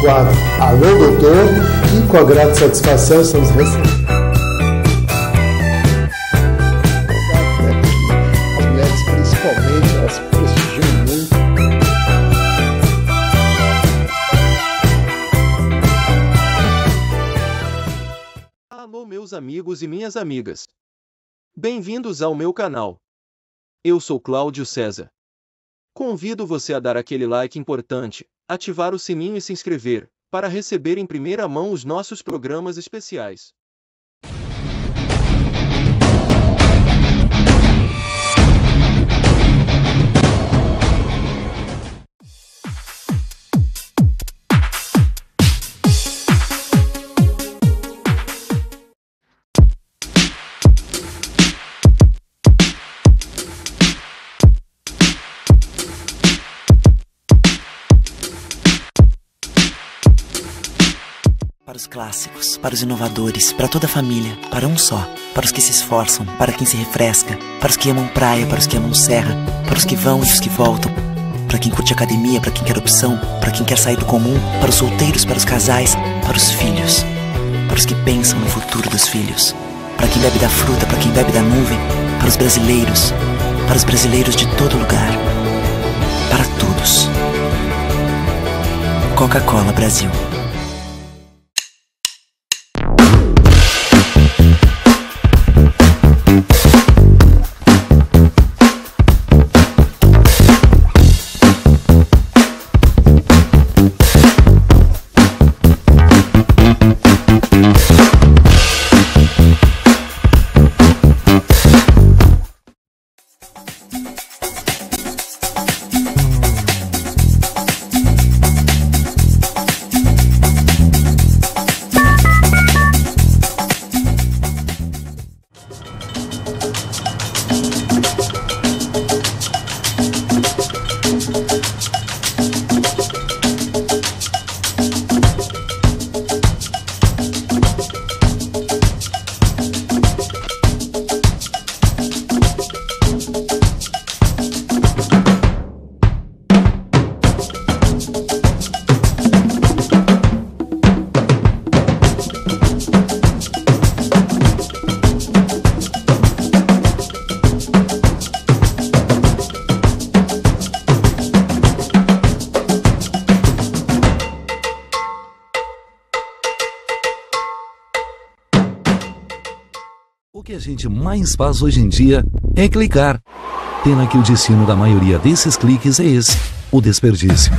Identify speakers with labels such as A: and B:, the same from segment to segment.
A: quadro Alô Doutor, e com a grata satisfação estamos recebendo as mulheres, principalmente, elas prestigiam muito.
B: Alô meus amigos e minhas amigas. Bem-vindos ao meu canal. Eu sou Cláudio César. Convido você a dar aquele like importante, ativar o sininho e se inscrever, para receber em primeira mão os nossos programas especiais.
C: Para os clássicos, para os inovadores, para toda a família, para um só, para os que se esforçam, para quem se refresca, para os que amam praia, para os que amam serra, para os que vão e os que voltam, para quem curte academia, para quem quer opção, para quem quer sair do comum, para os solteiros, para os casais, para os filhos, para os que pensam no futuro dos filhos, para quem bebe da fruta, para quem bebe da nuvem, para os brasileiros de todo lugar, para todos. Coca-Cola Brasil.
D: O que a gente mais faz hoje em dia é clicar. Pena que o destino da maioria desses cliques é esse, o desperdício.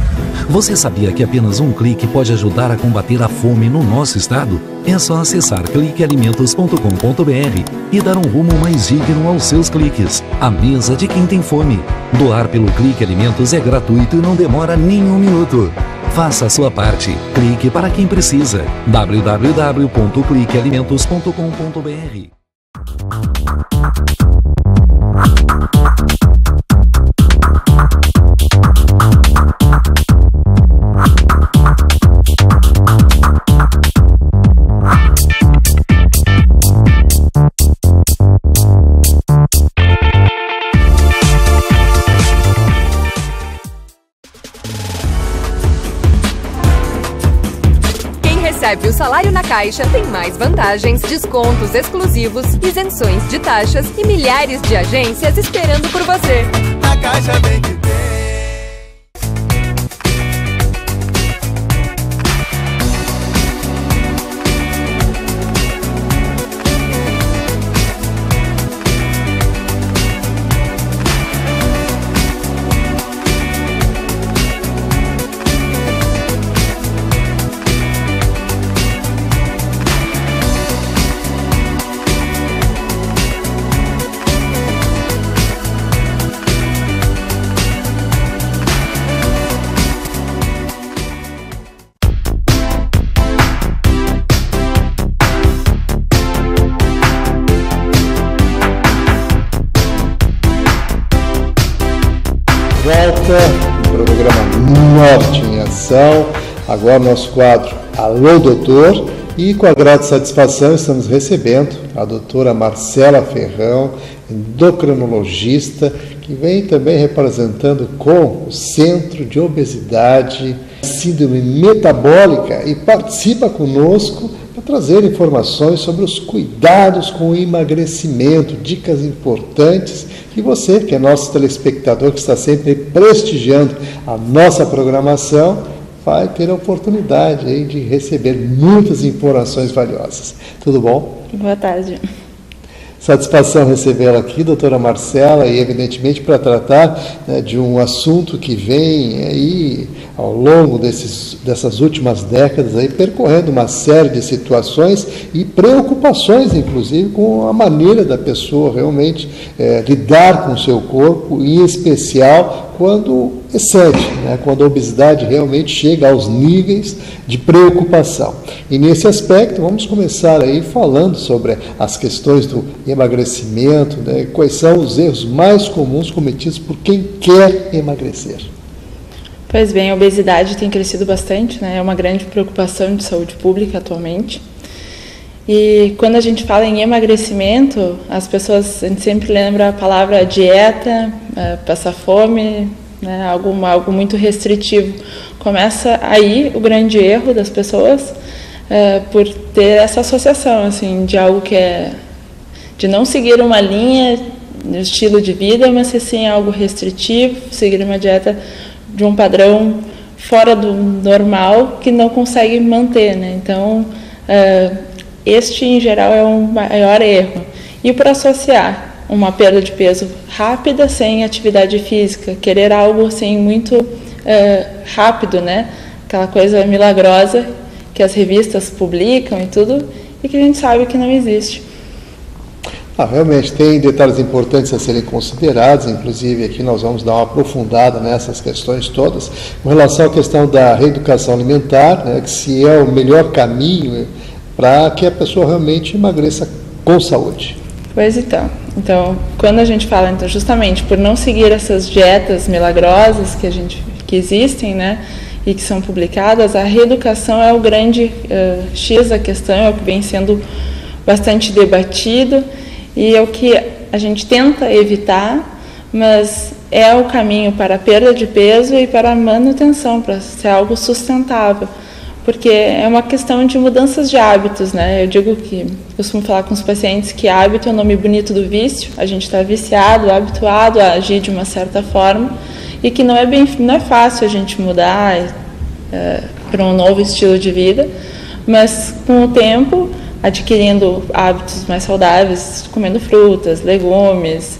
D: Você sabia que apenas um clique pode ajudar a combater a fome no nosso estado? É só acessar cliquealimentos.com.br e dar um rumo mais digno aos seus cliques. A mesa de quem tem fome. Doar pelo Clique Alimentos é gratuito e não demora nem um minuto. Faça a sua parte. Clique para quem precisa. www.cliquealimentos.com.br.
E: Recebe o salário na Caixa, tem mais vantagens, descontos exclusivos, isenções de taxas e milhares de agências esperando por você.
F: A Caixa vem que vem.
A: Volta, o programa Norte em Ação, agora nosso quadro Alô Doutor, e com a grata satisfação estamos recebendo a doutora Marcela Ferrão, endocrinologista, que vem também representando com o Centro de Obesidade, Síndrome Metabólica, e participa conosco para trazer informações sobre os cuidados com o emagrecimento, dicas importantes que você, que é nosso telespectador, que está sempre prestigiando a nossa programação, vai ter a oportunidade aí de receber muitas informações valiosas. Tudo bom?
G: Boa tarde.
A: Satisfação recebê-la aqui, doutora Marcela, e evidentemente para tratar, né, de um assunto que vem aí ao longo dessas últimas décadas aí, percorrendo uma série de situações e preocupações, inclusive, com a maneira da pessoa realmente lidar com o seu corpo, em especial quando excede, né, quando a obesidade realmente chega aos níveis de preocupação. E nesse aspecto, vamos começar aí falando sobre as questões do emagrecimento, né, quais são os erros mais comuns cometidos por quem quer emagrecer.
G: Pois bem, a obesidade tem crescido bastante, né, é uma grande preocupação de saúde pública atualmente. E quando a gente fala em emagrecimento, as pessoas, a gente sempre lembra a palavra dieta, passar fome, né, algo muito restritivo. Começa aí o grande erro das pessoas por ter essa associação assim, de algo que é de não seguir uma linha de estilo de vida, mas sim algo restritivo, seguir uma dieta de um padrão fora do normal que não consegue manter, né? Então, este, em geral, é um maior erro. E para associar uma perda de peso rápida sem atividade física, querer algo assim muito rápido, né? Aquela coisa milagrosa que as revistas publicam e tudo, e que a gente sabe que não existe.
A: Realmente tem detalhes importantes a serem considerados, inclusive aqui nós vamos dar uma aprofundada nessas questões todas, com relação à questão da reeducação alimentar, né, que se é o melhor caminho para que a pessoa realmente emagreça com saúde.
G: Pois então, quando a gente fala, então, justamente por não seguir essas dietas milagrosas que existem, né, e que são publicadas, a reeducação é o grande X da questão, é o que vem sendo bastante debatido e é o que a gente tenta evitar, mas é o caminho para a perda de peso e para a manutenção, para ser algo sustentável. Porque é uma questão de mudanças de hábitos, né? Eu digo que, costumo falar com os pacientes que hábito é o nome bonito do vício, a gente está viciado, habituado a agir de uma certa forma, e que não é fácil a gente mudar para um novo estilo de vida, mas com o tempo, adquirindo hábitos mais saudáveis, comendo frutas, legumes,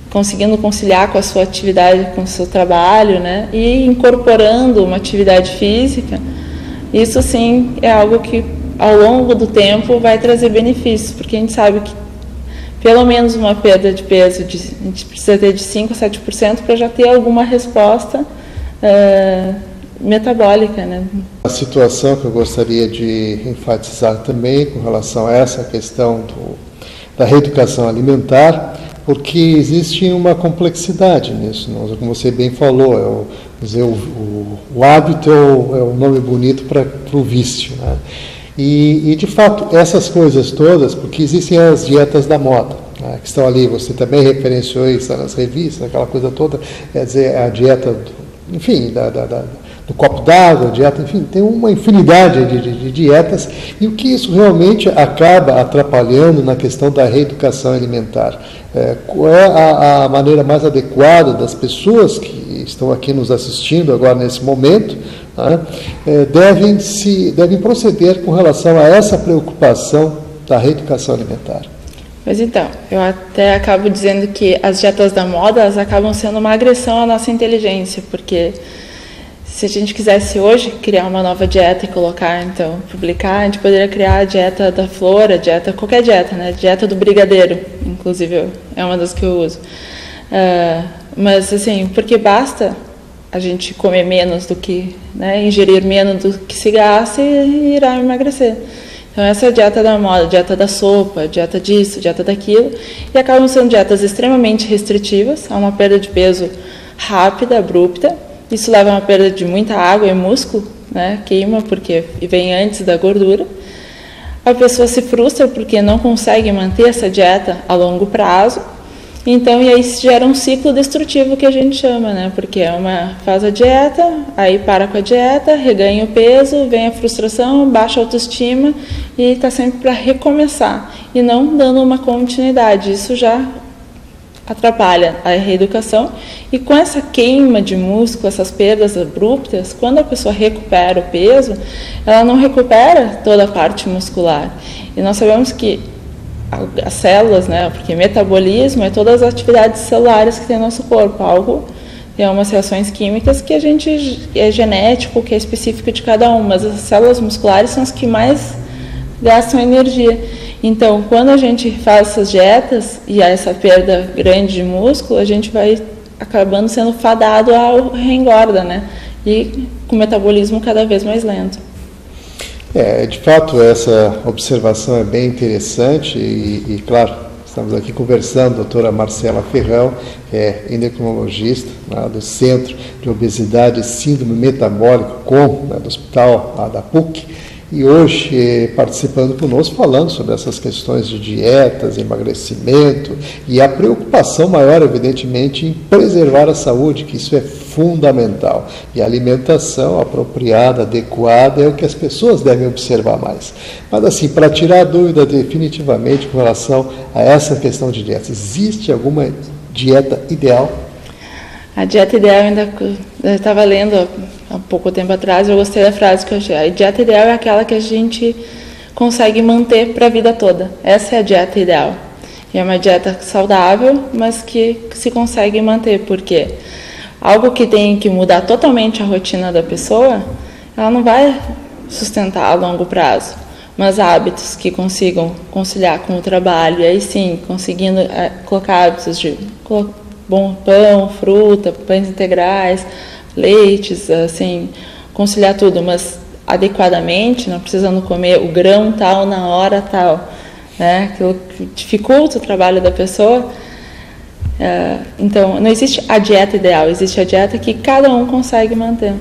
G: conseguindo conciliar com a sua atividade, com o seu trabalho, né? E incorporando uma atividade física, isso sim é algo que ao longo do tempo vai trazer benefícios, porque a gente sabe que pelo menos uma perda de peso, a gente precisa ter de 5% a 7% para já ter alguma resposta metabólica, né?
A: A situação que eu gostaria de enfatizar também com relação a essa questão da reeducação alimentar, porque existe uma complexidade nisso, como você bem falou, o hábito é o nome bonito para o vício, né? E, de fato, essas coisas todas, porque existem as dietas da moda, né, que estão ali, você também referenciou isso nas revistas, aquela coisa toda, quer dizer, a dieta, do copo d'água, dieta, enfim, tem uma infinidade de dietas, e o que isso realmente acaba atrapalhando na questão da reeducação alimentar? Qual é a maneira mais adequada das pessoas que estão aqui nos assistindo agora nesse momento, né, devem proceder com relação a essa preocupação da reeducação alimentar?
G: Pois então, eu até acabo dizendo que as dietas da moda, elas acabam sendo uma agressão à nossa inteligência, porque se a gente quisesse hoje criar uma nova dieta e colocar, então, publicar, a gente poderia criar a dieta da flor, qualquer dieta, né? Dieta do brigadeiro, inclusive é uma das que eu uso. Mas, assim, porque basta a gente comer menos do que, né, ingerir menos do que se gasta e irá emagrecer. Então, essa é a dieta da moda, dieta da sopa, dieta disso, dieta daquilo, e acabam sendo dietas extremamente restritivas, a uma perda de peso rápida, abrupta. Isso leva a uma perda de muita água e músculo, né? Queima porque vem antes da gordura. A pessoa se frustra porque não consegue manter essa dieta a longo prazo Então, e aí gera um ciclo destrutivo que a gente chama, né? Porque faz a dieta, aí para com a dieta, reganha o peso, vem a frustração, baixa a autoestima e está sempre para recomeçar e não dando uma continuidade. Isso já atrapalha a reeducação, e com essa queima de músculo, essas perdas abruptas, quando a pessoa recupera o peso, ela não recupera toda a parte muscular. E nós sabemos que as células, né, porque metabolismo é todas as atividades celulares que tem no nosso corpo, tem umas reações químicas que a gente é genético, que é específico de cada um, mas as células musculares são as que mais gastam energia. Então, quando a gente faz essas dietas e há essa perda grande de músculo, a gente vai acabando sendo fadado ao reengorda, né? E com o metabolismo cada vez mais lento.
A: De fato, essa observação é bem interessante e claro, estamos aqui conversando, a doutora Marcela Ferrão, que é endocrinologista do Centro de Obesidade e Síndrome Metabólica do Hospital da PUC, e hoje participando conosco, falando sobre essas questões de dietas, emagrecimento e a preocupação maior, evidentemente, em preservar a saúde, que isso é fundamental. E a alimentação apropriada, adequada, é o que as pessoas devem observar mais. Mas assim, para tirar a dúvida definitivamente com relação a essa questão de dietas, existe alguma dieta ideal?
G: A dieta ideal, eu estava lendo há pouco tempo atrás, eu gostei da frase que eu achei. A dieta ideal é aquela que a gente consegue manter para a vida toda. Essa é a dieta ideal. E é uma dieta saudável, mas que se consegue manter, porque algo que tem que mudar totalmente a rotina da pessoa, ela não vai sustentar a longo prazo. Mas hábitos que consigam conciliar com o trabalho, e aí sim, conseguindo colocar hábitos de bom pão, fruta, pães integrais, leites, assim, conciliar tudo, mas adequadamente, não precisando comer o grão tal na hora tal, né? Aquilo que dificulta o trabalho da pessoa. Então, não existe a dieta ideal, existe a dieta que cada um consegue manter.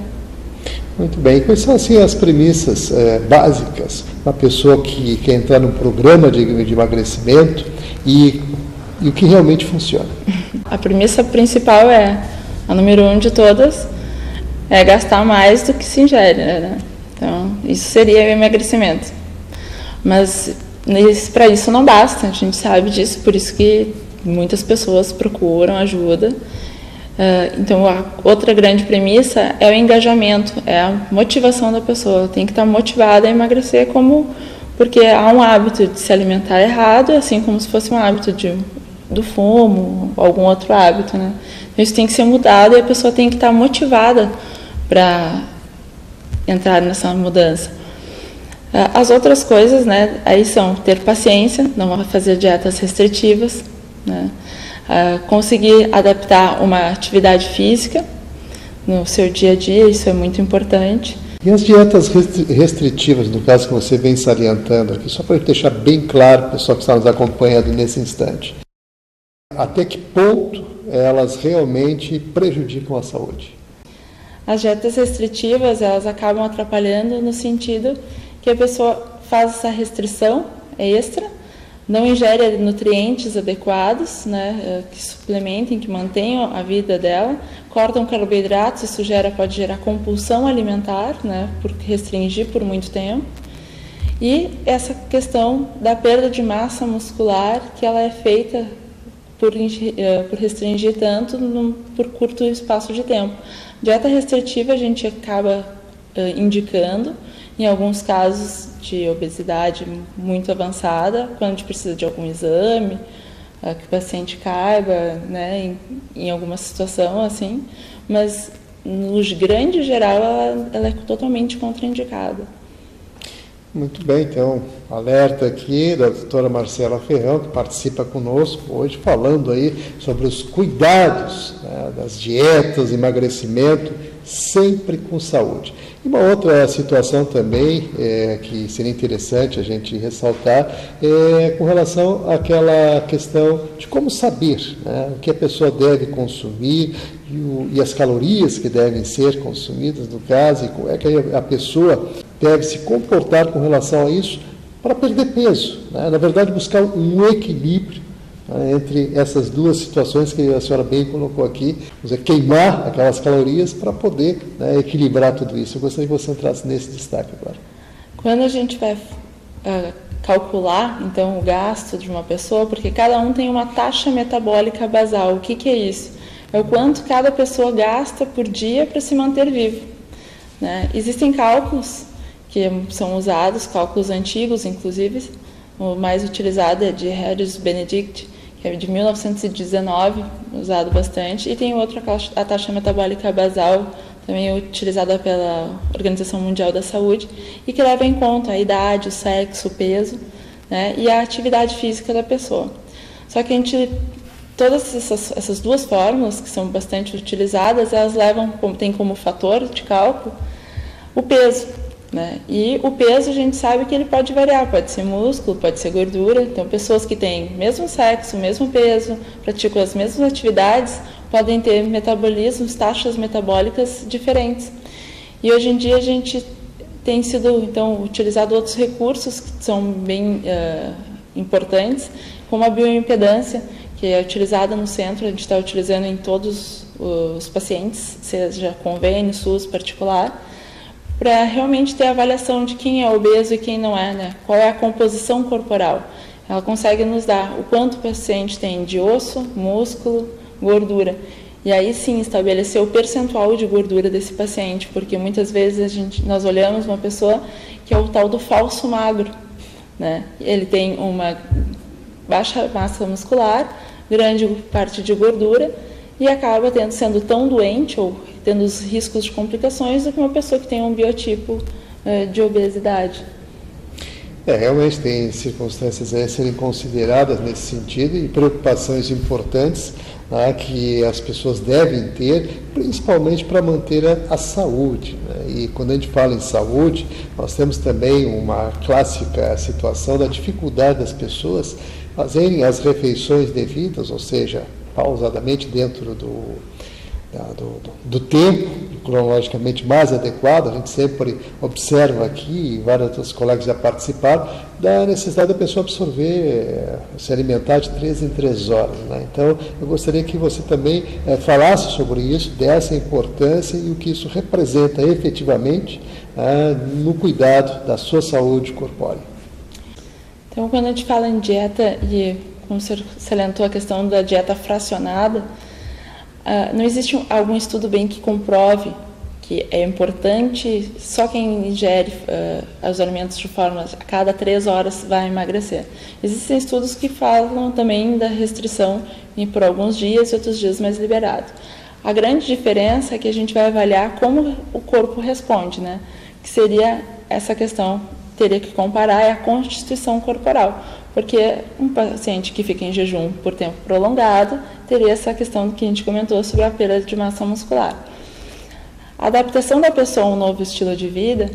A: Muito bem. Quais são assim, as premissas básicas para a pessoa que quer entrar num programa de emagrecimento e o que realmente funciona?
G: A premissa principal a número 1 de todas, é gastar mais do que se ingere, né? Então, isso seria o emagrecimento. Mas para isso não basta, a gente sabe disso, por isso que muitas pessoas procuram ajuda. Então, a outra grande premissa é o engajamento, é a motivação da pessoa. Ela tem que estar motivada a emagrecer, porque há um hábito de se alimentar errado, assim como se fosse um hábito do fumo, algum outro hábito, né? Então, isso tem que ser mudado e a pessoa tem que estar motivada para entrar nessa mudança. As outras coisas, né, aí são ter paciência, não fazer dietas restritivas, né, conseguir adaptar uma atividade física no seu dia a dia, isso é muito importante.
A: E as dietas restritivas, no caso que você vem salientando aqui, só para deixar bem claro para o pessoal que está nos acompanhando nesse instante, até que ponto elas realmente prejudicam a saúde?
G: As dietas restritivas, elas acabam atrapalhando no sentido que a pessoa faz essa restrição extra, não ingere nutrientes adequados, né, que suplementem, que mantenham a vida dela, cortam carboidratos, isso pode gerar compulsão alimentar, né, por restringir por muito tempo. E essa questão da perda de massa muscular, que ela é feita por restringir tanto por curto espaço de tempo. Dieta restritiva a gente acaba indicando em alguns casos de obesidade muito avançada, quando a gente precisa de algum exame, que o paciente caiba, né, em alguma situação assim, mas no grande geral ela é totalmente contraindicada.
A: Muito bem, então, alerta aqui da doutora Marcela Ferrão, que participa conosco hoje, falando aí sobre os cuidados, né, das dietas, emagrecimento, sempre com saúde. E uma outra situação também, que seria interessante a gente ressaltar, é com relação àquela questão de como saber, né, o que a pessoa deve consumir e as calorias que devem ser consumidas, no caso, e como é que a pessoa deve se comportar com relação a isso para perder peso, né? Na verdade, buscar um equilíbrio né, entre essas duas situações que a senhora bem colocou aqui, queimar aquelas calorias para poder, né, equilibrar tudo isso. Eu gostaria que você entrasse nesse destaque agora.
G: Quando a gente vai calcular, então, o gasto de uma pessoa, porque cada um tem uma taxa metabólica basal. O que é isso? É o quanto cada pessoa gasta por dia para se manter vivo, né? Existem cálculos que são usados, cálculos antigos, inclusive. O mais utilizado é de Harris Benedict, que é de 1919, usado bastante. E tem outra, a taxa metabólica basal, também utilizada pela Organização Mundial da Saúde, e que leva em conta a idade, o sexo, o peso, né, e a atividade física da pessoa. Só que todas essas duas fórmulas, que são bastante utilizadas, elas têm como fator de cálculo o peso, né? E o peso a gente sabe que ele pode variar, pode ser músculo, pode ser gordura. Então, pessoas que têm mesmo sexo, mesmo peso, praticam as mesmas atividades, podem ter metabolismos, taxas metabólicas diferentes. E hoje em dia a gente tem sido, então, utilizado outros recursos que são bem importantes, como a bioimpedância, que é utilizada no centro, a gente está utilizando em todos os pacientes, seja convênio, SUS, particular, para realmente ter a avaliação de quem é obeso e quem não é, né? Qual é a composição corporal. Ela consegue nos dar o quanto o paciente tem de osso, músculo, gordura. E aí sim estabelecer o percentual de gordura desse paciente, porque muitas vezes nós olhamos uma pessoa que é o tal do falso magro, né? Ele tem uma baixa massa muscular, grande parte de gordura, e acaba sendo tão doente ou tendo os riscos de complicações do que uma pessoa que tem um biotipo de obesidade.
A: Realmente tem circunstâncias a serem consideradas nesse sentido e preocupações importantes, né, que as pessoas devem ter, principalmente para manter a saúde, né? E quando a gente fala em saúde, nós temos também uma clássica situação da dificuldade das pessoas fazerem as refeições devidas, ou seja, pausadamente dentro do tempo cronologicamente mais adequado. A gente sempre observa aqui, e vários outros colegas já participaram, da necessidade da pessoa absorver, se alimentar de 3 em 3 horas, né? Então, eu gostaria que você também falasse sobre isso, dessa importância e o que isso representa efetivamente no cuidado da sua saúde corpórea.
G: Então, quando a gente fala em dieta, e como você salientou a questão da dieta fracionada, não existe algum estudo bem que comprove que é importante só quem ingere os alimentos de forma a cada 3 horas vai emagrecer. Existem estudos que falam também da restrição por alguns dias e outros dias mais liberado. A grande diferença é que a gente vai avaliar como o corpo responde, né? Que seria essa questão, teria que comparar, é a constituição corporal. Porque um paciente que fica em jejum por tempo prolongado teria essa questão que a gente comentou sobre a perda de massa muscular. A adaptação da pessoa a um novo estilo de vida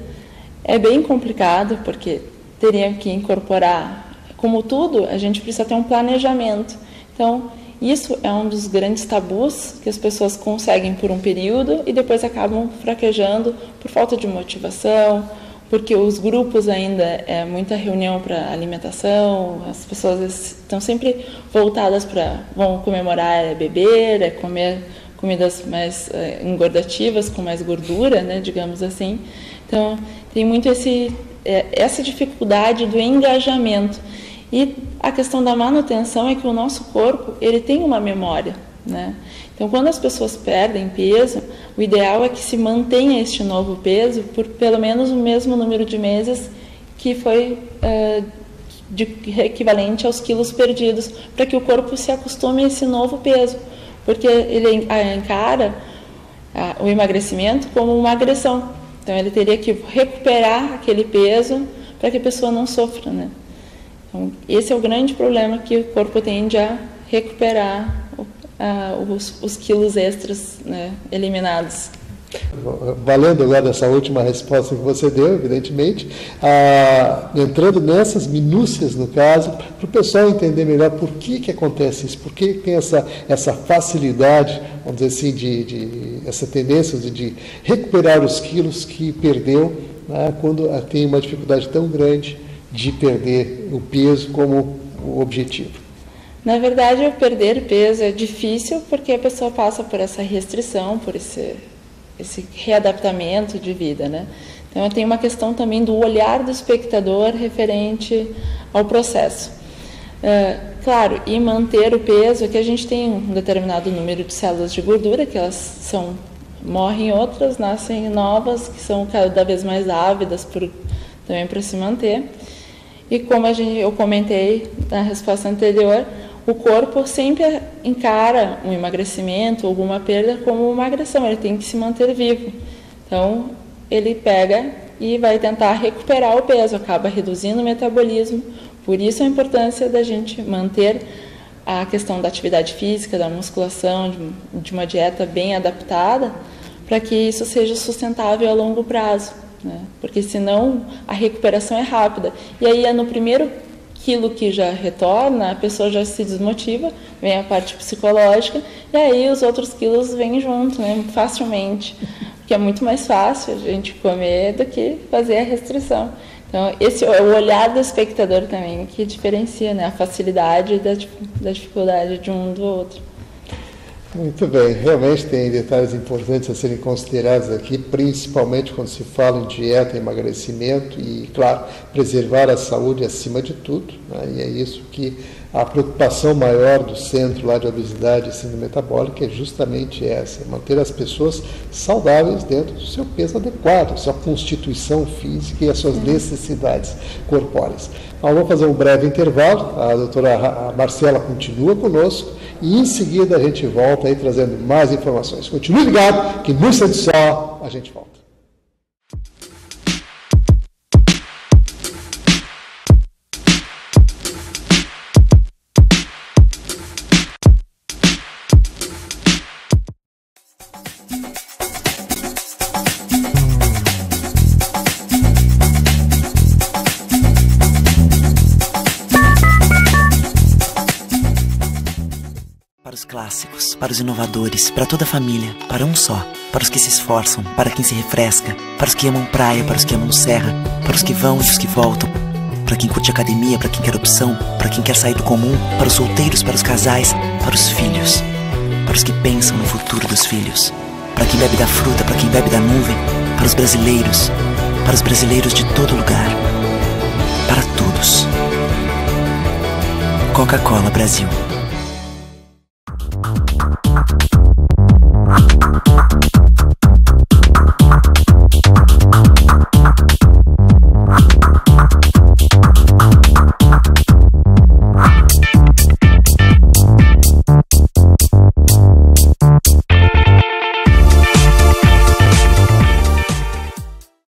G: é bem complicado, porque teria que incorporar, como tudo, a gente precisa ter um planejamento. Então, isso é um dos grandes tabus que as pessoas conseguem por um período e depois acabam fraquejando por falta de motivação, porque os grupos ainda é muita reunião para alimentação, as pessoas estão sempre voltadas vão comemorar, é beber, é comer comidas mais engordativas, com mais gordura, né, digamos assim. Então, tem muito essa dificuldade do engajamento. E a questão da manutenção é que o nosso corpo, ele tem uma memória, né? Então, quando as pessoas perdem peso, o ideal é que se mantenha este novo peso por pelo menos o mesmo número de meses que foi equivalente aos quilos perdidos, para que o corpo se acostume a esse novo peso, porque ele encara o emagrecimento como uma agressão. Então, ele teria que recuperar aquele peso para que a pessoa não sofra, né? Então, esse é o grande problema, que o corpo tende a recuperar os quilos extras, né, eliminados.
A: Valendo agora essa última resposta que você deu, evidentemente, entrando nessas minúcias no caso, para o pessoal entender melhor por que acontece isso, por que tem essa facilidade, vamos dizer assim, essa tendência de recuperar os quilos que perdeu, né, quando tem uma dificuldade tão grande de perder o peso como o objetivo.
G: Na verdade, o perder peso é difícil porque a pessoa passa por essa restrição, por esse readaptamento de vida, né? Então, tem uma questão também do olhar do espectador referente ao processo. Claro, e manter o peso, que a gente tem um determinado número de células de gordura, que elas morrem, outras nascem novas, que são cada vez mais ávidas também para se manter. E como eu comentei na resposta anterior, o corpo sempre encara um emagrecimento, alguma perda, como uma agressão, ele tem que se manter vivo. Então, ele pega e vai tentar recuperar o peso, acaba reduzindo o metabolismo. Por isso a importância da gente manter a questão da atividade física, da musculação, de uma dieta bem adaptada, para que isso seja sustentável a longo prazo, né? Porque senão a recuperação é rápida. E aí no primeiro quilo que já retorna, a pessoa já se desmotiva, vem a parte psicológica, e aí os outros quilos vêm junto, né, facilmente. Porque é muito mais fácil a gente comer do que fazer a restrição. Então, esse é o olhar do espectador também que diferencia, né, a facilidade da dificuldade de um do outro.
A: Muito bem, realmente tem detalhes importantes a serem considerados aqui, principalmente quando se fala em dieta, emagrecimento e, claro, preservar a saúde acima de tudo, né? E é isso que a preocupação maior do Centro lá de Obesidade e Síndrome Metabólica é justamente essa, manter as pessoas saudáveis dentro do seu peso adequado, sua constituição física e as suas necessidades corpóreas. Nós vamos fazer um breve intervalo, a doutora Marcela continua conosco, e em seguida a gente volta aí trazendo mais informações. Continue ligado, que no instante só a gente volta.
C: Para os clássicos, para os inovadores, para toda a família, para um só. Para os que se esforçam, para quem se refresca, para os que amam praia, para os que amam serra, para os que vão e os que voltam, para quem curte academia, para quem quer opção, para quem quer sair do comum, para os solteiros, para os casais, para os filhos, para os que pensam no futuro dos filhos, para quem bebe da fruta, para quem bebe da nuvem, para os brasileiros de todo lugar, para todos. Coca-Cola Brasil.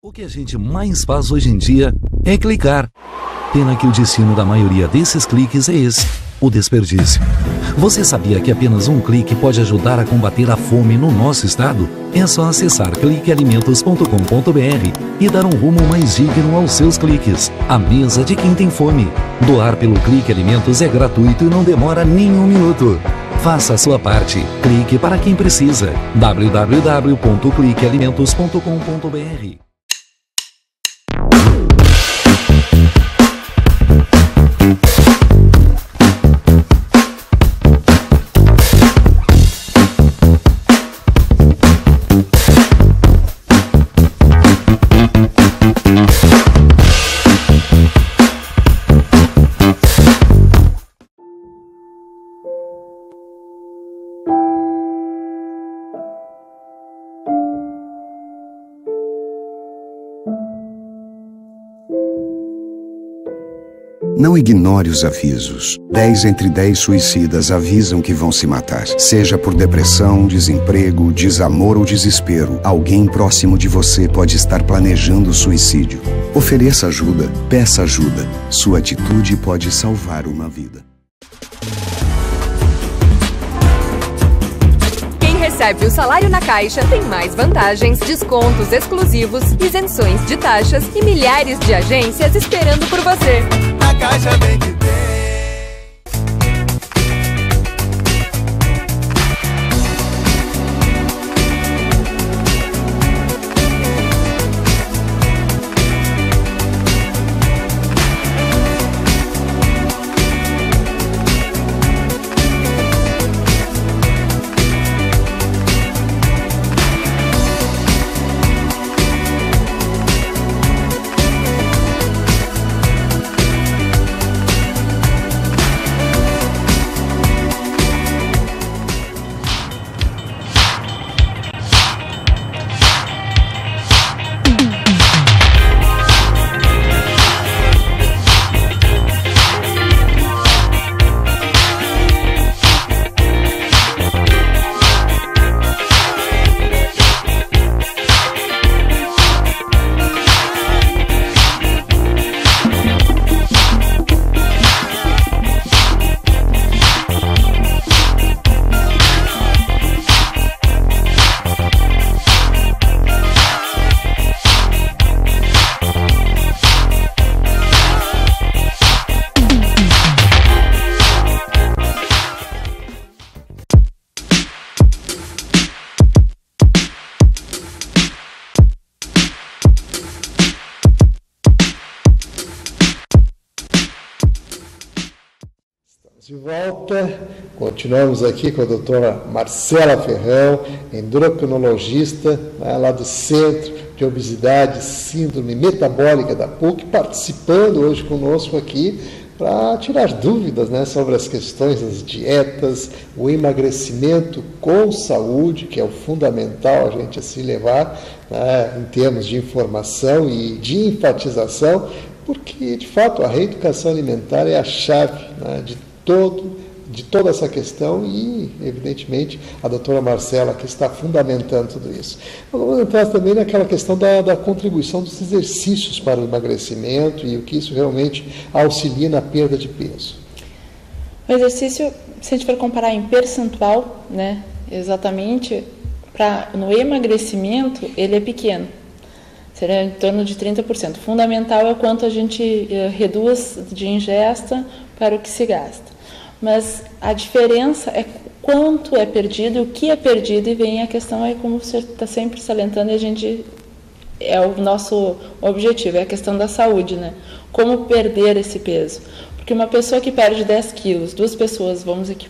D: O que a gente mais faz hoje em dia é clicar. Pena que o destino da maioria desses cliques é esse, o desperdício. Você sabia que apenas um clique pode ajudar a combater a fome no nosso estado? É só acessar cliquealimentos.com.br e dar um rumo mais digno aos seus cliques. A mesa de quem tem fome. Doar pelo Clique Alimentos é gratuito e não demora nem um minuto. Faça a sua parte. Clique para quem precisa. www.cliquealimentos.com.br.
H: Não ignore os avisos. 10 entre 10 suicidas avisam que vão se matar. Seja por depressão, desemprego, desamor ou desespero, alguém próximo de você pode estar planejando suicídio. Ofereça ajuda, peça ajuda. Sua atitude pode salvar uma vida.
E: Quem recebe o salário na Caixa tem mais vantagens, descontos exclusivos, isenções de taxas e milhares de agências esperando por você.
F: Na Caixa vem que tem.
A: De volta, continuamos aqui com a doutora Marcela Ferrão, endocrinologista, lá do Centro de Obesidade e Síndrome Metabólica da PUC, participando hoje conosco aqui para tirar dúvidas, né, sobre as questões das dietas, o emagrecimento com saúde, que é o fundamental a gente se levar, né, em termos de informação e de enfatização, porque, de fato, a reeducação alimentar é a chave, né, de toda essa questão e, evidentemente, a doutora Marcela que está fundamentando tudo isso. Vamos entrar também naquela questão da contribuição dos exercícios para o emagrecimento e o que isso realmente auxilia na perda de peso.
G: O exercício, se a gente for comparar em percentual, né, exatamente, no emagrecimento, ele é pequeno. Seria em torno de 30%. O fundamental é o quanto a gente reduz de ingesta para o que se gasta. Mas a diferença é quanto é perdido e o que é perdido, e vem a questão aí, como você está sempre salientando, e é o nosso objetivo, é a questão da saúde, né? Como perder esse peso? Porque uma pessoa que perde 10 quilos, duas pessoas, vamos aqui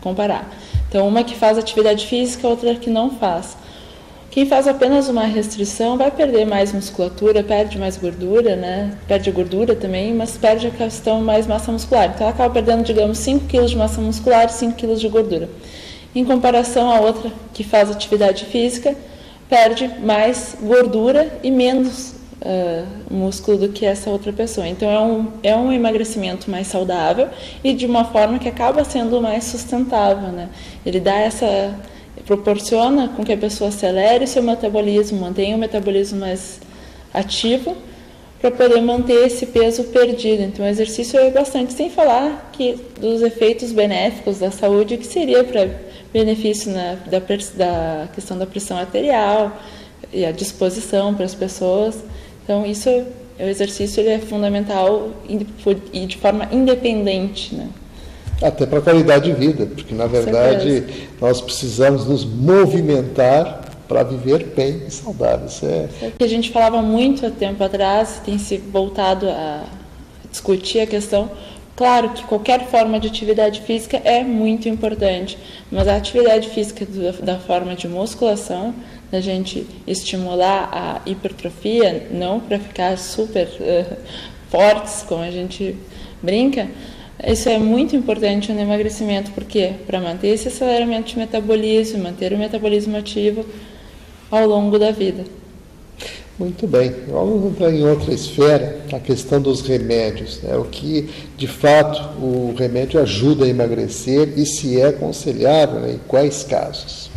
G: comparar. Então, uma que faz atividade física, outra que não faz. Quem faz apenas uma restrição vai perder mais musculatura, perde mais gordura, né? Perde gordura também, mas perde a questão mais massa muscular. Então, ela acaba perdendo, digamos, 5 kg de massa muscular e 5 kg de gordura. Em comparação à outra que faz atividade física, perde mais gordura e menos músculo do que essa outra pessoa. Então, é um emagrecimento mais saudável e de uma forma que acaba sendo mais sustentável, né? Ele dá proporciona com que a pessoa acelere o seu metabolismo, mantenha o metabolismo mais ativo para poder manter esse peso perdido. Então, o exercício é bastante, sem falar dos efeitos benéficos da saúde, que seria para benefício da questão da pressão arterial e a disposição para as pessoas. Então, o exercício ele é fundamental e de forma independente, né?
A: Até para a qualidade de vida, porque, na verdade, nós precisamos nos movimentar para viver bem e saudável. Isso é
G: que a gente falava muito há tempo atrás, tem se voltado a discutir a questão. Claro que qualquer forma de atividade física é muito importante, mas a atividade física da forma de musculação, da gente estimular a hipertrofia, não para ficar super fortes, como a gente brinca. Isso é muito importante no emagrecimento, porque para manter esse aceleramento de metabolismo, manter o metabolismo ativo ao longo da vida.
A: Muito bem, vamos entrar em outra esfera, a questão dos remédios, né? O que, de fato, o remédio ajuda a emagrecer e se é aconselhável, né? Em quais casos?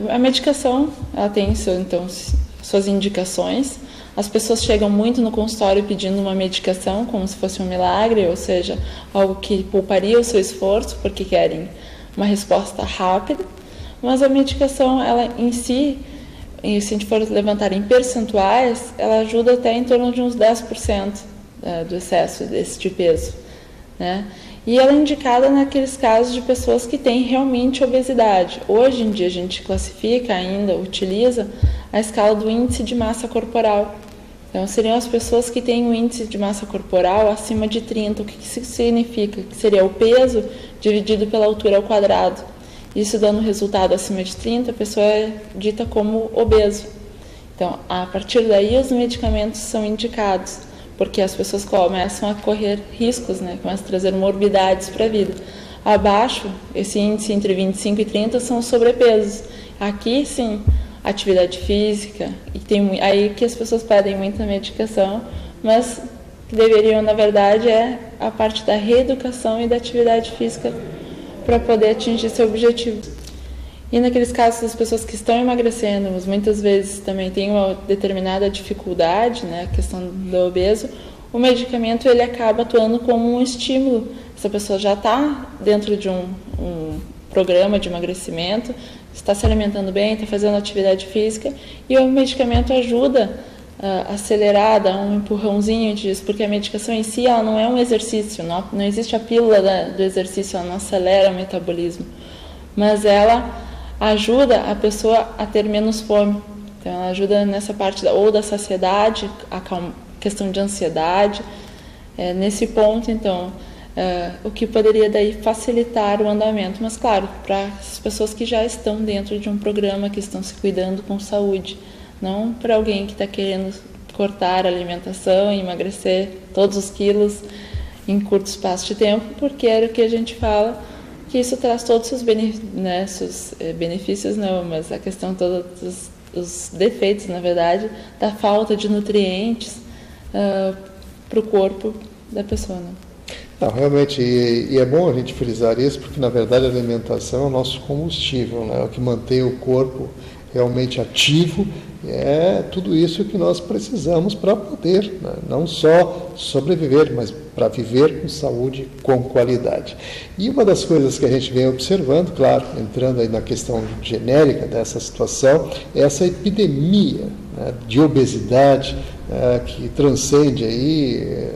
G: A medicação, ela tem suas indicações. As pessoas chegam muito no consultório pedindo uma medicação como se fosse um milagre, ou seja, algo que pouparia o seu esforço, porque querem uma resposta rápida. Mas a medicação, ela em si, se a gente for levantar em percentuais, ela ajuda até em torno de uns 10% do excesso de peso, né? E ela é indicada naqueles casos de pessoas que têm realmente obesidade. Hoje em dia a gente classifica ainda, utiliza a escala do índice de massa corporal. Então, seriam as pessoas que têm um índice de massa corporal acima de 30. O que isso significa? Que seria o peso dividido pela altura ao quadrado. Isso dando resultado acima de 30, a pessoa é dita como obeso. Então, a partir daí, os medicamentos são indicados, porque as pessoas começam a correr riscos, né? Começam a trazer morbidades para a vida. Abaixo, esse índice entre 25 e 30 são os sobrepesos. Aqui, sim, atividade física, e tem aí que as pessoas pedem muita medicação, mas que deveriam, na verdade, é a parte da reeducação e da atividade física para poder atingir seu objetivo. E naqueles casos das pessoas que estão emagrecendo, mas muitas vezes também tem uma determinada dificuldade, né, a questão do obeso, o medicamento ele acaba atuando como um estímulo. Essa pessoa já está dentro de um programa de emagrecimento, está se alimentando bem, está fazendo atividade física, e o medicamento ajuda a acelerar, dá um empurrãozinho, a gente diz, porque a medicação em si ela não é um exercício, não existe a pílula do exercício, ela não acelera o metabolismo, mas ela ajuda a pessoa a ter menos fome. Então ela ajuda nessa parte ou da saciedade, a questão de ansiedade, nesse ponto. Então o que poderia daí facilitar o andamento, mas claro, para as pessoas que já estão dentro de um programa, que estão se cuidando com saúde, não para alguém que está querendo cortar a alimentação e emagrecer todos os quilos em curto espaço de tempo, porque era o que a gente fala, que isso traz todos os benefícios, não, mas a questão todos os defeitos, na verdade, da falta de nutrientes para o corpo da pessoa, né?
A: Não, realmente, e é bom a gente frisar isso, porque na verdade a alimentação é o nosso combustível, né? É o que mantém o corpo realmente ativo, é tudo isso que nós precisamos para poder, né, não só sobreviver, mas para viver com saúde, com qualidade. E uma das coisas que a gente vem observando, claro, entrando aí na questão genérica dessa situação, é essa epidemia, né, de obesidade que transcende aí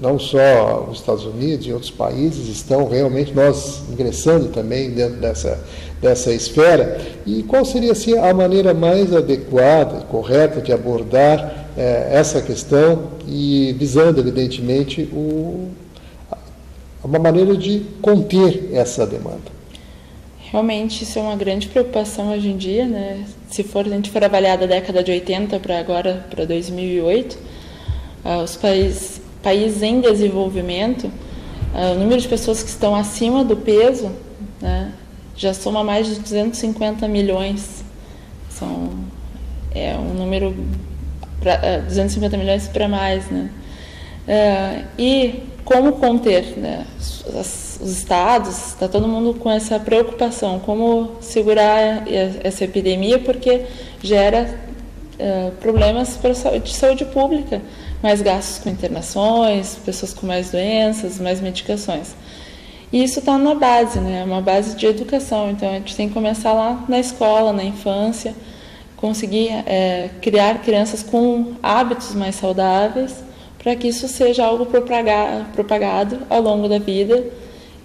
A: não só os Estados Unidos e outros países, estão realmente nós ingressando também dentro dessa esfera. E qual seria assim, a maneira mais adequada, correta de abordar essa questão e visando, evidentemente, uma maneira de conter essa demanda?
G: Realmente isso é uma grande preocupação hoje em dia, né? Se a gente for avaliar da década de 80 para agora, para 2008, os países em desenvolvimento, o número de pessoas que estão acima do peso, né, já soma mais de 250 milhões. É um número, 250 milhões para mais, né? E como conter, né? Os estados, está todo mundo com essa preocupação, como segurar essa epidemia, porque gera problemas de saúde pública, mais gastos com internações, pessoas com mais doenças, mais medicações. E isso está na base, né? É uma base de educação, então a gente tem que começar lá na escola, na infância, conseguir criar crianças com hábitos mais saudáveis, para que isso seja algo propagado ao longo da vida,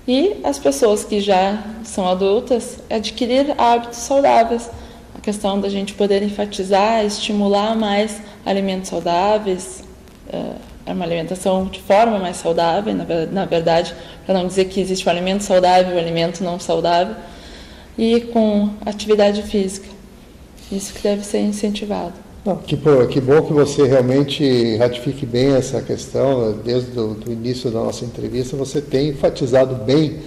G: e as pessoas que já são adultas adquirir hábitos saudáveis. A questão da gente poder enfatizar, estimular mais alimentos saudáveis, uma alimentação de forma mais saudável, na verdade, para não dizer que existe o alimento saudável e o alimento não saudável, e com atividade física. Isso que deve ser incentivado.
A: Não, que bom que você realmente ratifique bem essa questão. Desde o início da nossa entrevista, você tem enfatizado bem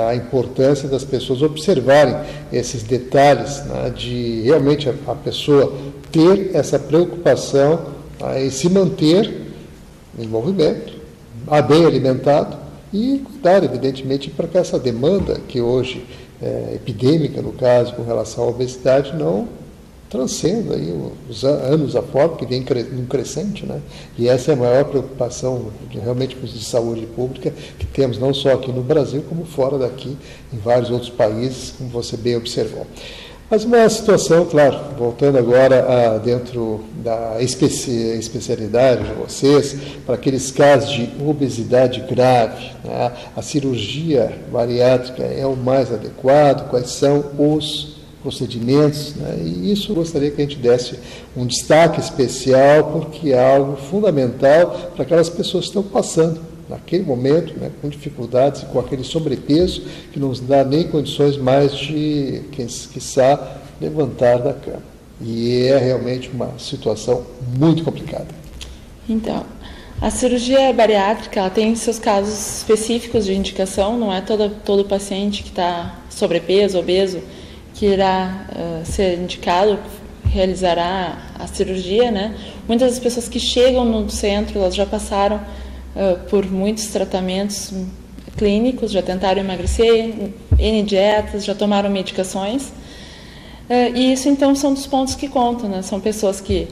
A: a importância das pessoas observarem esses detalhes, né, de realmente a pessoa ter essa preocupação e se manter em movimento, bem alimentado e cuidar, evidentemente, para que essa demanda que hoje é epidêmica, no caso, com relação à obesidade, não transcenda aí os anos afora, que vem num crescente, né? E essa é a maior preocupação realmente de saúde pública que temos, não só aqui no Brasil, como fora daqui, em vários outros países, como você bem observou. Mas uma situação, claro, voltando agora dentro da especialidade de vocês, para aqueles casos de obesidade grave, né? A cirurgia bariátrica é o mais adequado? Quais são os procedimentos, né? E isso eu gostaria que a gente desse um destaque especial, porque é algo fundamental para aquelas pessoas que estão passando naquele momento, né, com dificuldades e com aquele sobrepeso que não nos dá nem condições mais de, quiçá, levantar da cama. E é realmente uma situação muito complicada.
G: Então, a cirurgia bariátrica ela tem seus casos específicos de indicação, não é todo paciente que está sobrepeso, obeso, que irá ser indicado, realizará a cirurgia, né? Muitas das pessoas que chegam no centro, elas já passaram por muitos tratamentos clínicos, já tentaram emagrecer, N dietas, já tomaram medicações. E isso, então, são dos pontos que contam, né? São pessoas que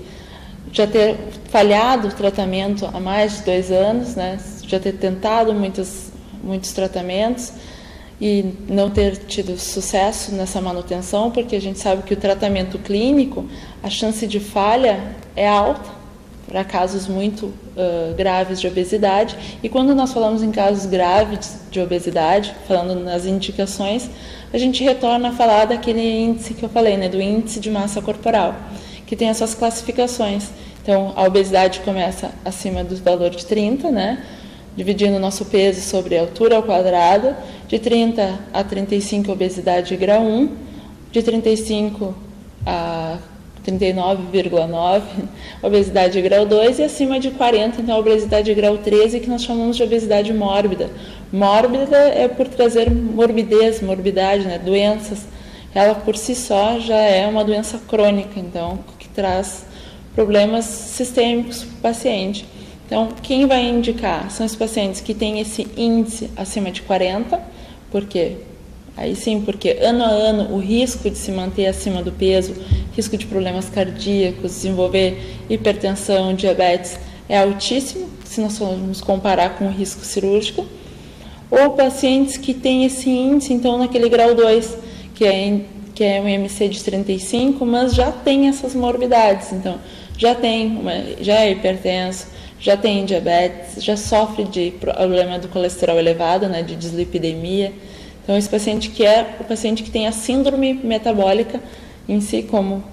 G: já ter falhado o tratamento há mais de 2 anos, né? Já ter tentado muitos tratamentos e não ter tido sucesso nessa manutenção, porque a gente sabe que o tratamento clínico, a chance de falha é alta para casos muito graves de obesidade. E quando nós falamos em casos graves de obesidade, falando nas indicações, a gente retorna a falar daquele índice que eu falei, né, do índice de massa corporal, que tem as suas classificações. Então, a obesidade começa acima do valor de 30, né? dividindo o nosso peso sobre a altura ao quadrado, de 30 a 35 obesidade grau 1, de 35 a 39,9 obesidade grau 2 e acima de 40, então a obesidade grau 13, que nós chamamos de obesidade mórbida. Mórbida é por trazer morbidez, morbidade, né, doenças. Ela por si só já é uma doença crônica, então que traz problemas sistêmicos para o paciente. Então, quem vai indicar são os pacientes que têm esse índice acima de 40, porque aí sim, porque ano a ano o risco de se manter acima do peso, risco de problemas cardíacos, desenvolver hipertensão, diabetes é altíssimo, se nós formos comparar com o risco cirúrgico. Ou pacientes que têm esse índice, então naquele grau 2, que é um IMC de 35, mas já tem essas morbidades, então já é hipertenso, já tem diabetes, já sofre de problema do colesterol elevado, né, de dislipidemia. Então, esse paciente que é o paciente que tem a síndrome metabólica em si, como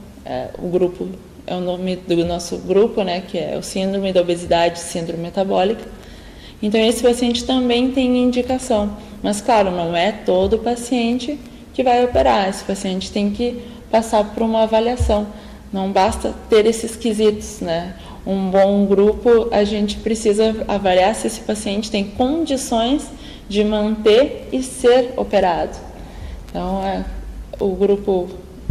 G: o grupo, é o nome do nosso grupo, né, que é o síndrome da obesidade, síndrome metabólica. Então, esse paciente também tem indicação, mas, claro, não é todo paciente que vai operar. Esse paciente tem que passar por uma avaliação. Não basta ter esses quesitos, né? Um bom grupo, a gente precisa avaliar se esse paciente tem condições de manter e ser operado. Então, o grupo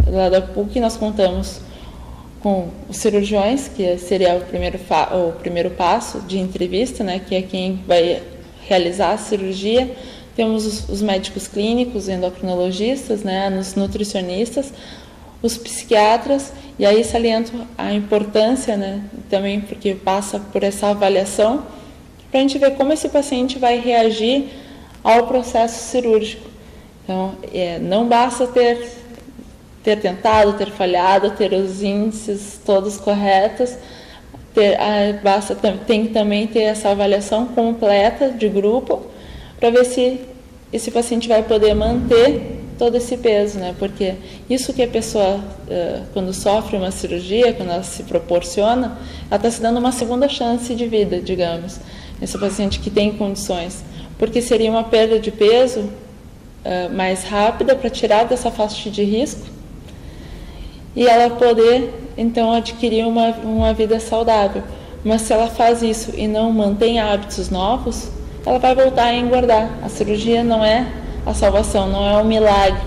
G: lá da PUC, nós contamos com os cirurgiões, que seria o primeiro passo de entrevista, né, que é quem vai realizar a cirurgia. Temos os médicos clínicos, endocrinologistas, né, os nutricionistas, os psiquiatras, e aí saliento a importância, né, também porque passa por essa avaliação, para a gente ver como esse paciente vai reagir ao processo cirúrgico. Então, não basta ter tentado, ter falhado, ter os índices todos corretos, tem que também ter essa avaliação completa de grupo, para ver se esse paciente vai poder manter todo esse peso, né? Porque isso que a pessoa, quando sofre uma cirurgia, quando ela se proporciona, ela está se dando uma segunda chance de vida, digamos, esse paciente que tem condições, porque seria uma perda de peso mais rápida para tirar dessa faixa de risco e ela poder, então, adquirir uma vida saudável. Mas se ela faz isso e não mantém hábitos novos, ela vai voltar a engordar. A cirurgia não é a salvação, não é um milagre,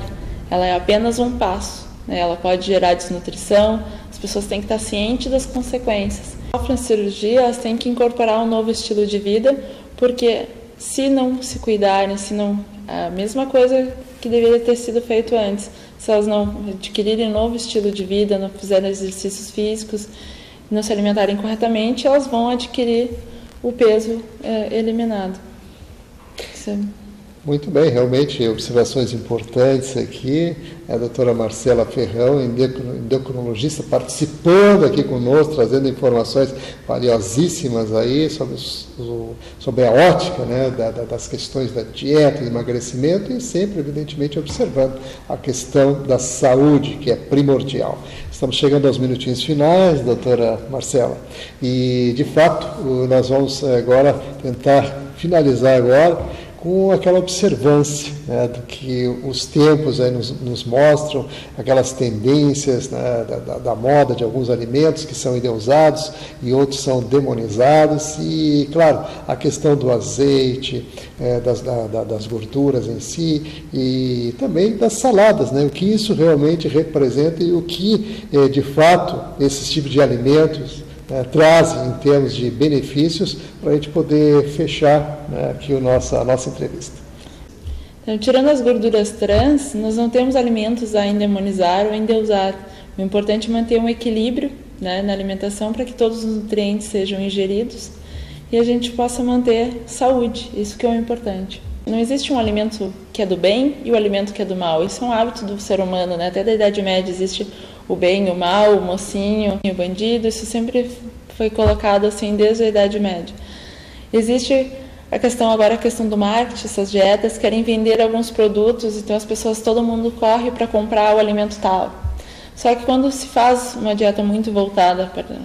G: ela é apenas um passo, né? Ela pode gerar desnutrição, as pessoas têm que estar cientes das consequências. Sofrem cirurgia, elas têm que incorporar um novo estilo de vida, porque se não se cuidarem, se não, a mesma coisa que deveria ter sido feito antes, se elas não adquirirem um novo estilo de vida, não fizerem exercícios físicos, não se alimentarem corretamente, elas vão adquirir o peso eliminado.
A: Muito bem, realmente observações importantes aqui. A doutora Marcela Ferrão, endocrinologista, participando aqui conosco, trazendo informações valiosíssimas aí sobre a ótica, né, das questões da dieta, do emagrecimento e sempre, evidentemente, observando a questão da saúde, que é primordial. Estamos chegando aos minutinhos finais, doutora Marcela, e, de fato, nós vamos agora tentar finalizar agora com aquela observância, né, do que os tempos aí nos mostram, aquelas tendências, né, da moda de alguns alimentos que são endeusados e outros são demonizados, e, claro, a questão do azeite, das gorduras em si, e também das saladas, né, o que isso realmente representa e o que, de fato, esses tipos de alimentos trazem em termos de benefícios para a gente poder fechar, né, aqui a nossa entrevista.
G: Então, tirando as gorduras trans, nós não temos alimentos a endemonizar ou endeusar. O importante é manter um equilíbrio, né, na alimentação para que todos os nutrientes sejam ingeridos e a gente possa manter saúde, isso que é o importante. Não existe um alimento que é do bem e o alimento que é do mal, isso é um hábito do ser humano, né? Até da Idade Média existe o bem, o mal, o mocinho, o bandido, isso sempre foi colocado assim desde a Idade Média. Existe a questão do marketing, essas dietas querem vender alguns produtos, então as pessoas, todo mundo corre para comprar o alimento tal. Só que quando se faz uma dieta muito voltada para,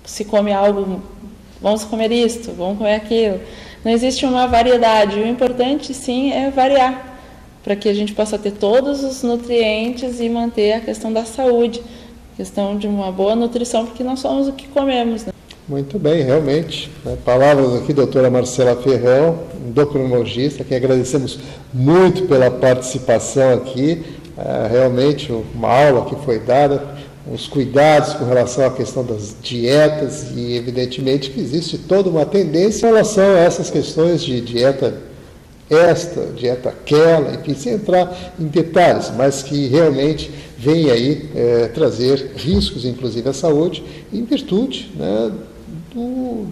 G: se come algo vamos comer isto, vamos comer aquilo. Não existe uma variedade. O importante, sim, é variar, para que a gente possa ter todos os nutrientes e manter a questão da saúde, a questão de uma boa nutrição, porque nós somos o que comemos, né?
A: Muito bem, realmente. Palavras aqui, doutora Marcela Ferrão, endocrinologista, que agradecemos muito pela participação aqui. Realmente, uma aula que foi dada, os cuidados com relação à questão das dietas e, evidentemente, que existe toda uma tendência em relação a essas questões de dieta esta, dieta aquela, enfim, sem entrar em detalhes, mas que realmente vem aí trazer riscos, inclusive à saúde, em virtude, né,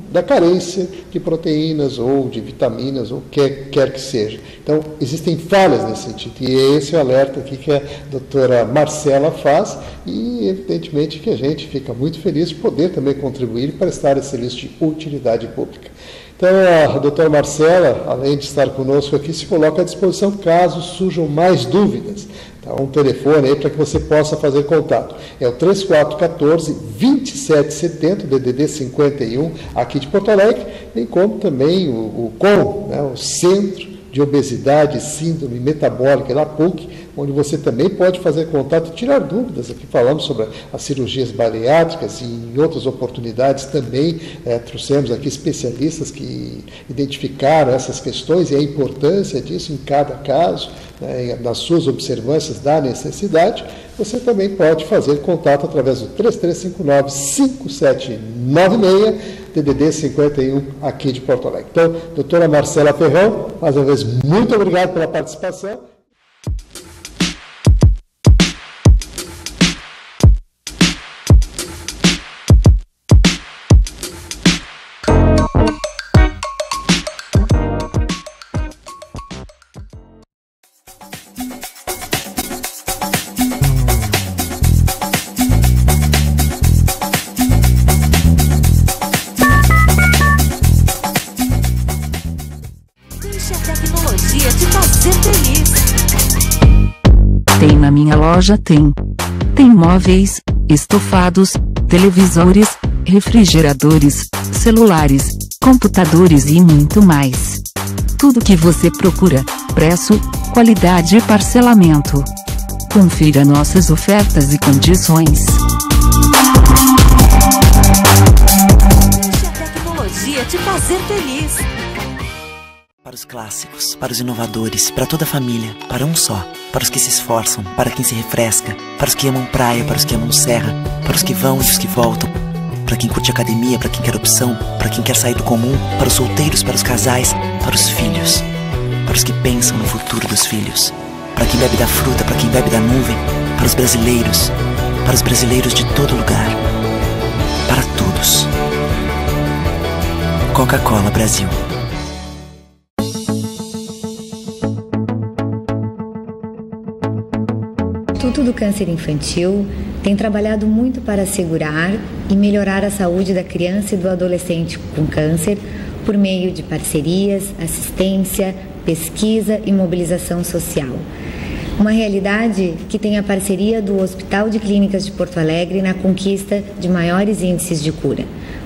A: da carência de proteínas ou de vitaminas, ou quer que seja. Então, existem falhas nesse sentido, e esse é o alerta aqui que a doutora Marcela faz, e evidentemente que a gente fica muito feliz de poder também contribuir e prestar esse serviço de utilidade pública. Então, a doutora Marcela, além de estar conosco aqui, se coloca à disposição caso surjam mais dúvidas. Tá, um telefone aí para que você possa fazer contato. É o 3414-2770, DDD 51, aqui de Porto Alegre, bem como também o COM, né, o Centro de Obesidade e Síndrome Metabólica da PUC, onde você também pode fazer contato e tirar dúvidas. Aqui falamos sobre as cirurgias bariátricas e em outras oportunidades também trouxemos aqui especialistas que identificaram essas questões e a importância disso em cada caso, né, nas suas observâncias da necessidade. Você também pode fazer contato através do 3359-5796, DDD 51, aqui de Porto Alegre. Então, doutora Marcela Ferrão, mais uma vez, muito obrigado pela participação.
I: Tem na minha loja, tem móveis, estofados, televisores, refrigeradores, celulares, computadores e muito mais. Tudo que você procura, preço, qualidade e parcelamento. Confira nossas ofertas e condições.
J: Deixe a tecnologia te fazer feliz.
C: Para os clássicos, para os inovadores, para toda a família, para um só. Para os que se esforçam, para quem se refresca, para os que amam praia, para os que amam serra, para os que vão e os que voltam, para quem curte academia, para quem quer opção, para quem quer sair do comum, para os solteiros, para os casais, para os filhos, para os que pensam no futuro dos filhos, para quem bebe da fruta, para quem bebe da nuvem, para os brasileiros de todo lugar, para todos. Coca-Cola Brasil.
K: O Instituto do Câncer Infantil tem trabalhado muito para assegurar e melhorar a saúde da criança e do adolescente com câncer por meio de parcerias, assistência, pesquisa e mobilização social. Uma realidade que tem a parceria do Hospital de Clínicas de Porto Alegre na conquista de maiores índices de cura.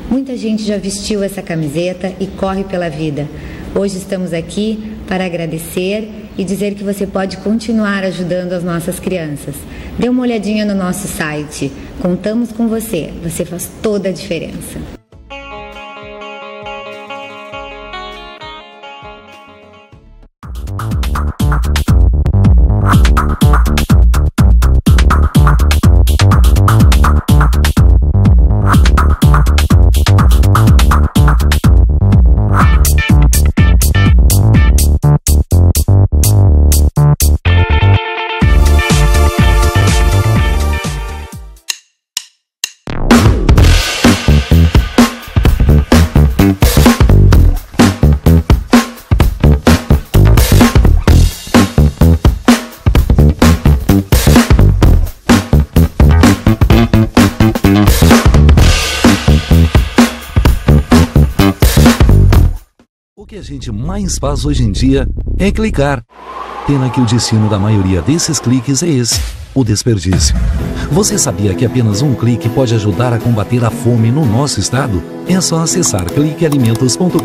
K: Muita gente já vestiu essa camiseta e corre pela vida. Hoje estamos aqui para agradecer e dizer que você pode continuar ajudando as nossas crianças. Dê uma olhadinha no nosso site. Contamos com você. Você faz toda a diferença.
D: O que a gente mais faz hoje em dia é clicar. Pena que o destino da maioria desses cliques é esse, o desperdício. Você sabia que apenas um clique pode ajudar a combater a fome no nosso estado? É só acessar cliquealimentos.com.br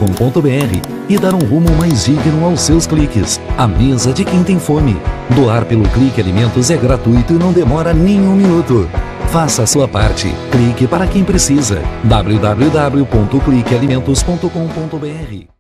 D: e dar um rumo mais digno aos seus cliques. A mesa de quem tem fome. Doar pelo Clique Alimentos é gratuito e não demora nem um minuto. Faça a sua parte. Clique para quem precisa. www.cliquealimentos.com.br.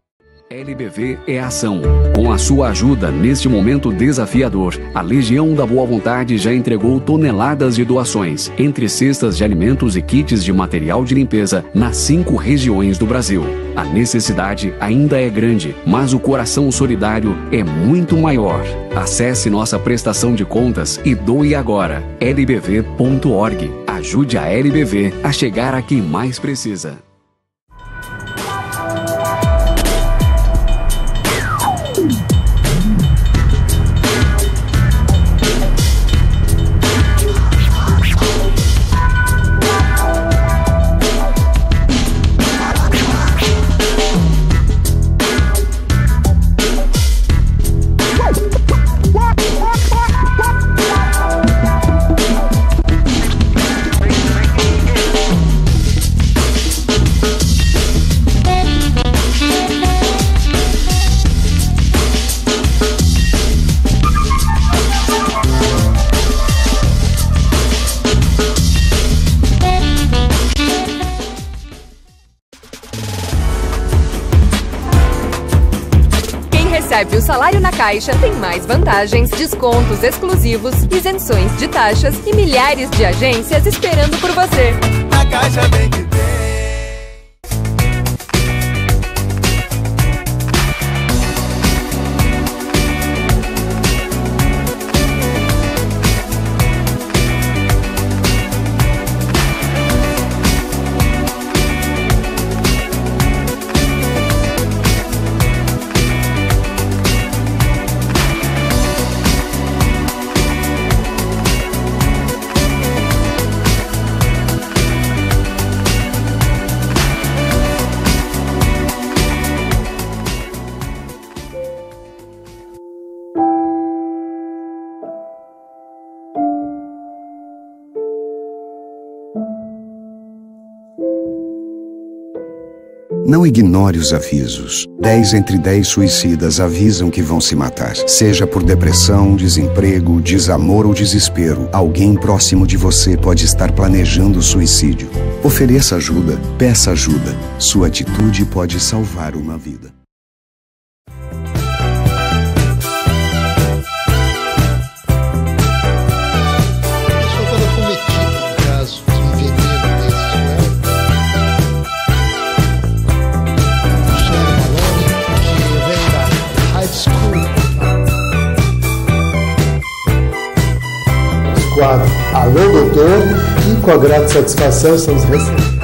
L: LBV é ação. Com a sua ajuda neste momento desafiador, a Legião da Boa Vontade já entregou toneladas de doações, entre cestas de alimentos e kits de material de limpeza, nas 5 regiões do Brasil. A necessidade ainda é grande, mas o coração solidário é muito maior. Acesse nossa prestação de contas e doe agora. lbv.org. Ajude a LBV a chegar a quem mais precisa.
E: Recebe o salário na Caixa tem mais vantagens, descontos exclusivos, isenções de taxas e milhares de agências esperando por você.
F: Na Caixa vem que tem.
H: Não ignore os avisos. 10 entre 10 suicidas avisam que vão se matar. Seja por depressão, desemprego, desamor ou desespero, alguém próximo de você pode estar planejando suicídio. Ofereça ajuda, peça ajuda. Sua atitude pode salvar uma vida.
A: Alô, doutor, e com a grata satisfação estamos recebendo.